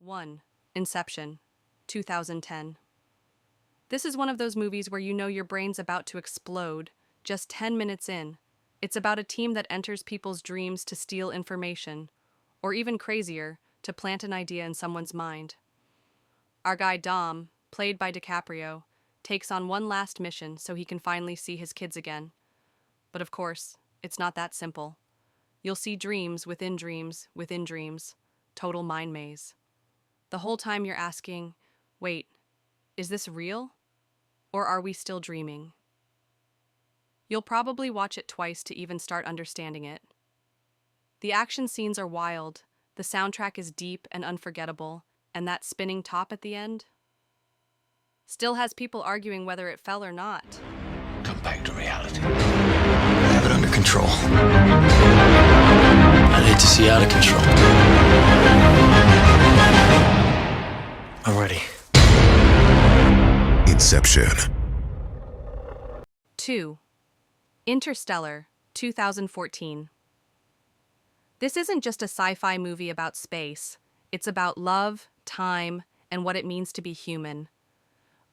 1. Inception, 2010. This is one of those movies where you know your brain's about to explode just 10 minutes in. It's about a team that enters people's dreams to steal information, or even crazier, to plant an idea in someone's mind. Our guy Dom, played by DiCaprio, takes on one last mission so he can finally see his kids again. But of course, it's not that simple. You'll see dreams within dreams within dreams. Total mind maze. The whole time you're asking, wait, is this real? Or are we still dreaming? You'll probably watch it twice to even start understanding it. The action scenes are wild, the soundtrack is deep and unforgettable, and that spinning top at the end still has people arguing whether it fell or not. Come back to reality. I have it under control. I'd hate to see you out of control. I'm ready. Inception. 2. Interstellar, 2014. This isn't just a sci-fi movie about space. It's about love, time, and what it means to be human.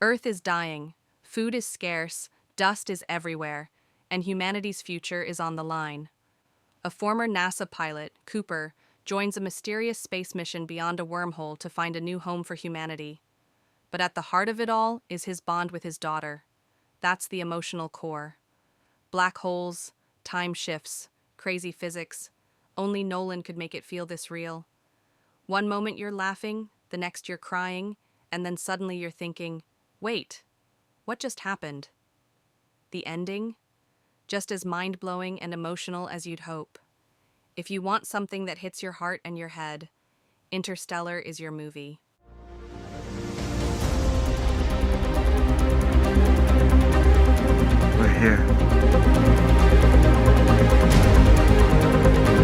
Earth is dying, food is scarce, dust is everywhere, and humanity's future is on the line. A former NASA pilot, Cooper, joins a mysterious space mission beyond a wormhole to find a new home for humanity. But at the heart of it all is his bond with his daughter. That's the emotional core. Black holes, time shifts, crazy physics. Only Nolan could make it feel this real. One moment you're laughing, the next you're crying, and then suddenly you're thinking, wait, what just happened? The ending? Just as mind-blowing and emotional as you'd hope. If you want something that hits your heart and your head, Interstellar is your movie. We're here.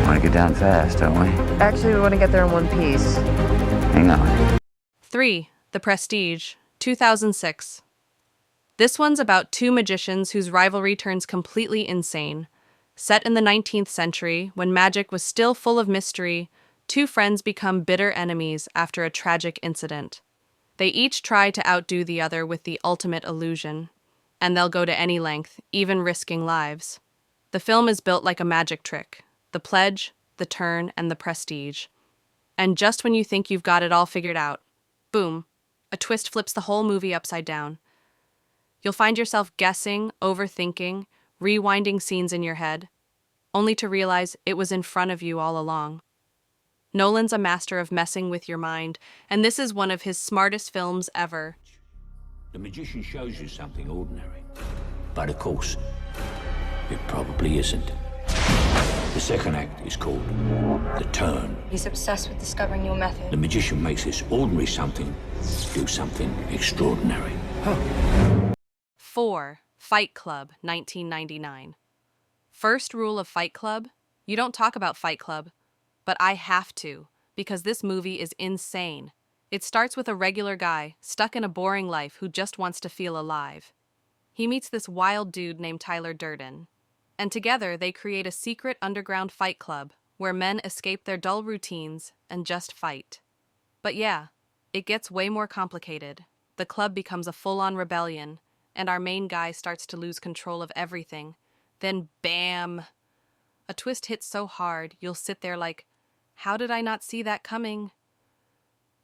Want to get down fast, don't we? Actually, we want to get there in one piece. Hang on. 3. The Prestige, 2006. This one's about two magicians whose rivalry turns completely insane. Set in the 19th century, when magic was still full of mystery, two friends become bitter enemies after a tragic incident. They each try to outdo the other with the ultimate illusion, and they'll go to any length, even risking lives. The film is built like a magic trick: the pledge, the turn, and the prestige. And just when you think you've got it all figured out, boom, a twist flips the whole movie upside down. You'll find yourself guessing, overthinking, rewinding scenes in your head, only to realize it was in front of you all along. Nolan's a master of messing with your mind, and this is one of his smartest films ever. The magician shows you something ordinary, but of course, it probably isn't. The second act is called The Turn. He's obsessed with discovering your method. The magician makes this ordinary something do something extraordinary. 4. Fight Club, 1999. First rule of Fight Club: you don't talk about Fight Club, but I have to, because this movie is insane. It starts with a regular guy, stuck in a boring life, who just wants to feel alive. He meets this wild dude named Tyler Durden, and together they create a secret underground fight club where men escape their dull routines and just fight. But yeah, it gets way more complicated. The club becomes a full-on rebellion, and our main guy starts to lose control of everything. Then bam! A twist hits so hard, you'll sit there like, how did I not see that coming?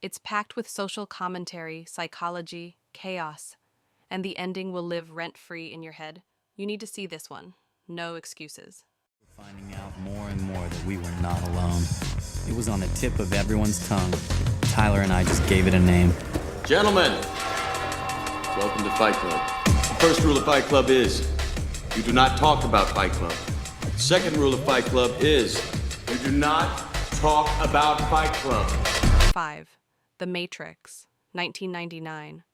It's packed with social commentary, psychology, chaos, and the ending will live rent-free in your head. You need to see this one. No excuses. Finding out more and more that we were not alone. It was on the tip of everyone's tongue. Tyler and I just gave it a name. Gentlemen, welcome to Fight Club. The first rule of Fight Club is you do not talk about Fight Club. The second rule of Fight Club is you do not talk about Fight Club. 5. The Matrix, 1999.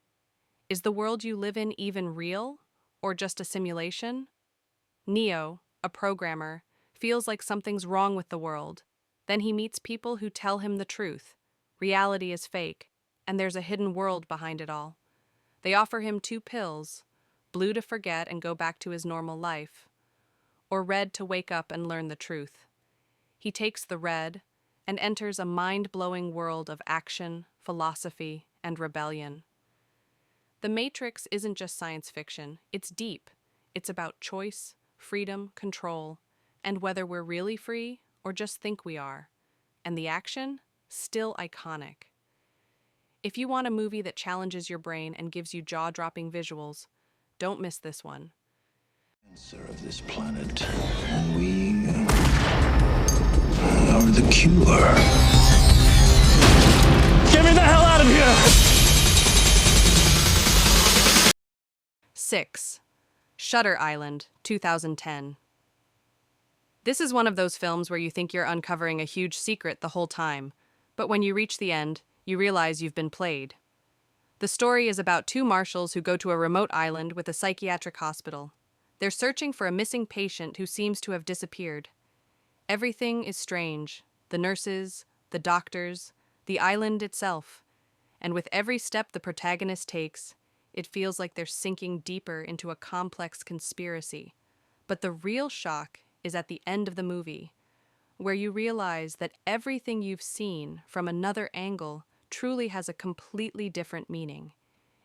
Is the world you live in even real, or just a simulation? Neo, a programmer, feels like something's wrong with the world. Then he meets people who tell him the truth. Reality is fake, and there's a hidden world behind it all. They offer him two pills: blue to forget and go back to his normal life, or red to wake up and learn the truth. He takes the red and enters a mind-blowing world of action, philosophy, and rebellion. The Matrix isn't just science fiction, it's deep. It's about choice, freedom, control, and whether we're really free or just think we are. And the action? Still iconic. If you want a movie that challenges your brain and gives you jaw-dropping visuals, don't miss this one. Cancer of this planet, and we are the cure. Get me the hell out of here! 6. Shutter Island, 2010. This is one of those films where you think you're uncovering a huge secret the whole time, but when you reach the end, you realize you've been played. The story is about two marshals who go to a remote island with a psychiatric hospital. They're searching for a missing patient who seems to have disappeared. Everything is strange. The nurses, the doctors, the island itself. And with every step the protagonist takes, it feels like they're sinking deeper into a complex conspiracy. But the real shock is at the end of the movie, where you realize that everything you've seen from another angle truly has a completely different meaning.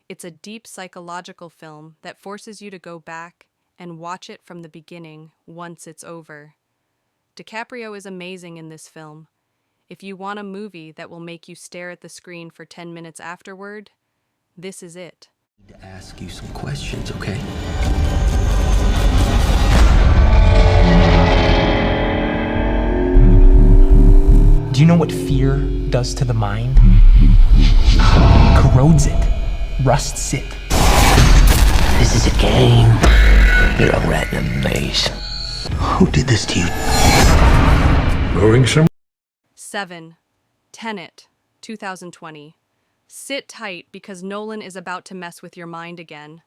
It's a deep psychological film that forces you to go back and watch it from the beginning once it's over. DiCaprio is amazing in this film. If you want a movie that will make you stare at the screen for 10 minutes afterward, this is it. I need to ask you some questions, okay? Do you know what fear does to the mind? Corrodes it, rusts it. This is a game. You're a rat in a maze. Who did this to you? Roaring some. 7. Tenet, 2020. Sit tight because Nolan is about to mess with your mind again.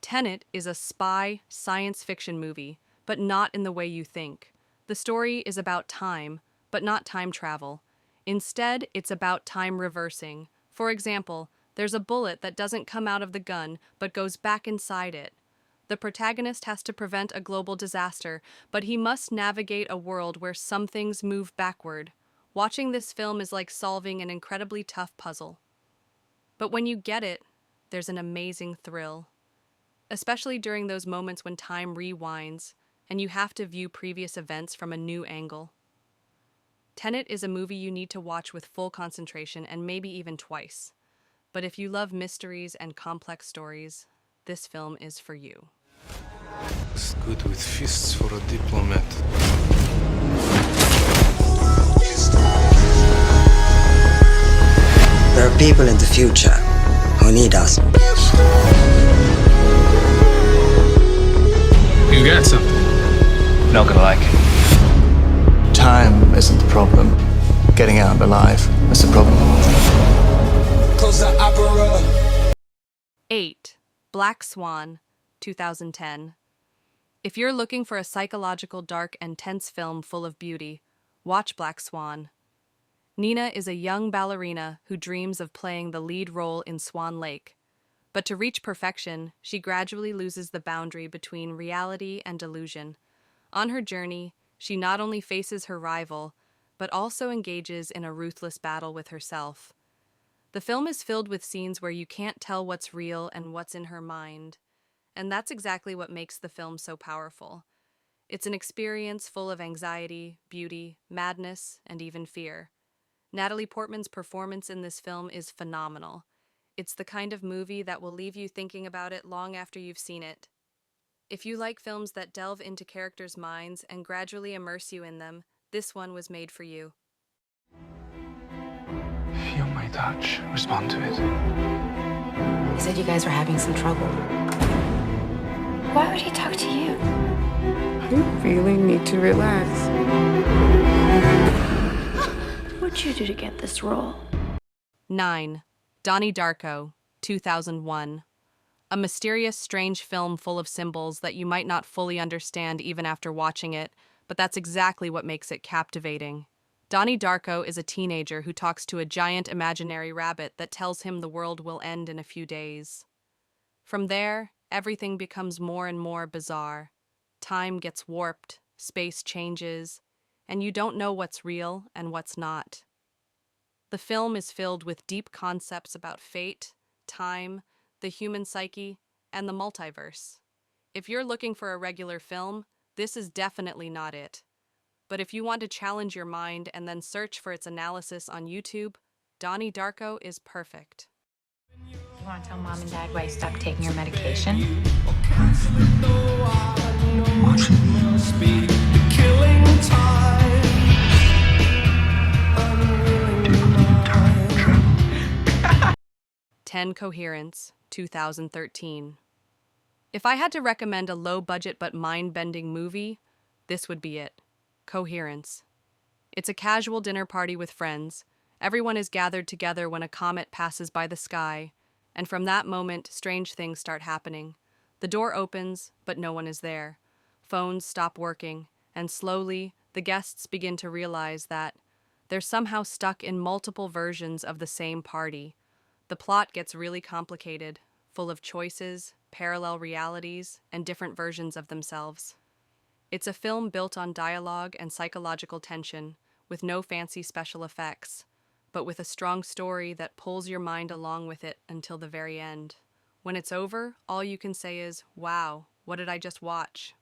Tenet is a spy science fiction movie, but not in the way you think. The story is about time, but not time travel. Instead, it's about time reversing. For example, there's a bullet that doesn't come out of the gun, but goes back inside it. The protagonist has to prevent a global disaster, but he must navigate a world where some things move backward. Watching this film is like solving an incredibly tough puzzle. But when you get it, there's an amazing thrill. Especially during those moments when time rewinds, and you have to view previous events from a new angle. Tenet is a movie you need to watch with full concentration and maybe even twice. But if you love mysteries and complex stories, this film is for you. It's good with fists for a diplomat. There are people in the future who need us. You got something. Not gonna like it. Time isn't the problem. Getting out alive is the problem. Close the opera. 8. Black Swan, 2010. If you're looking for a psychological, dark, and tense film full of beauty, watch Black Swan. Nina is a young ballerina who dreams of playing the lead role in Swan Lake. But to reach perfection, she gradually loses the boundary between reality and delusion. On her journey, she not only faces her rival, but also engages in a ruthless battle with herself. The film is filled with scenes where you can't tell what's real and what's in her mind. And that's exactly what makes the film so powerful. It's an experience full of anxiety, beauty, madness, and even fear. Natalie Portman's performance in this film is phenomenal. It's the kind of movie that will leave you thinking about it long after you've seen it. If you like films that delve into characters' minds and gradually immerse you in them, this one was made for you. Feel my touch. Respond to it. He said you guys were having some trouble. Why would he talk to you? You really need to relax. What'd you do to get this role? 9. Donnie Darko, 2001. A mysterious, strange film full of symbols that you might not fully understand even after watching it, but that's exactly what makes it captivating. Donnie Darko is a teenager who talks to a giant imaginary rabbit that tells him the world will end in a few days. From there, everything becomes more and more bizarre. Time gets warped, space changes, and you don't know what's real and what's not. The film is filled with deep concepts about fate, time, the human psyche, and the multiverse. If you're looking for a regular film, this is definitely not it. But if you want to challenge your mind and then search for its analysis on YouTube, Donnie Darko is perfect. You want to tell Mom and Dad why you stopped taking your medication? Ten Coherence, 2013. If I had to recommend a low-budget but mind-bending movie, this would be it. Coherence. It's a casual dinner party with friends. Everyone is gathered together when a comet passes by the sky, and from that moment, strange things start happening. The door opens, but no one is there. Phones stop working, and slowly, the guests begin to realize that they're somehow stuck in multiple versions of the same party. The plot gets really complicated, full of choices, parallel realities, and different versions of themselves. It's a film built on dialogue and psychological tension, with no fancy special effects, but with a strong story that pulls your mind along with it until the very end. When it's over, all you can say is, wow, what did I just watch?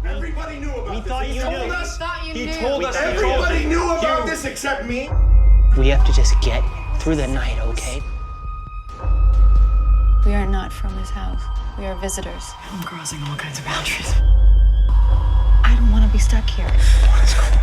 Everybody knew about this. Thought you told knew. us. He told us. Everybody knew about this except me. We have to just get through the night, okay? We are not from his house. We are visitors. I'm crossing all kinds of boundaries. I don't want to be stuck here. Let's go.